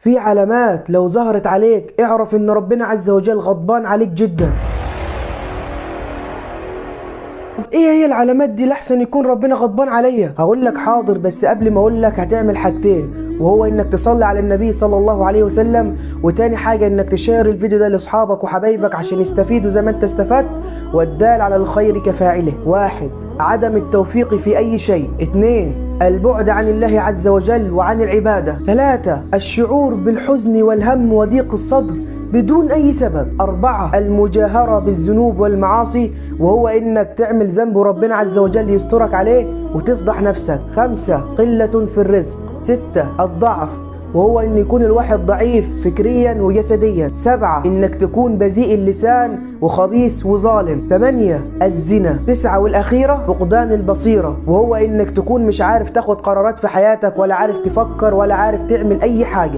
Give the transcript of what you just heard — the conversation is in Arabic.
في علامات لو ظهرت عليك اعرف ان ربنا عز وجل غضبان عليك جدا. طب ايه هي العلامات دي لحسن يكون ربنا غضبان عليا؟ هقول لك حاضر، بس قبل ما اقول لك هتعمل حاجتين، وهو انك تصلي على النبي صلى الله عليه وسلم، وتاني حاجة انك تشير الفيديو ده لاصحابك وحبايبك عشان يستفيدوا زي ما انت استفدت، والدال على الخير كفاعله. 1. عدم التوفيق في اي شيء. 2. البعد عن الله عز وجل وعن العبادة. 3. الشعور بالحزن والهم وضيق الصدر بدون أي سبب. 4. المجاهرة بالذنوب والمعاصي، وهو إنك تعمل ذنب وربنا عز وجل يسترك عليه وتفضح نفسك. 5. قلة في الرزق. 6. الضعف، وهو إن يكون الواحد ضعيف فكريا وجسديا. 7. إنك تكون بذيء اللسان وخبيث وظالم. 8. الزنا. 9 والأخيرة فقدان البصيرة، وهو إنك تكون مش عارف تاخد قرارات في حياتك، ولا عارف تفكر، ولا عارف تعمل أي حاجة.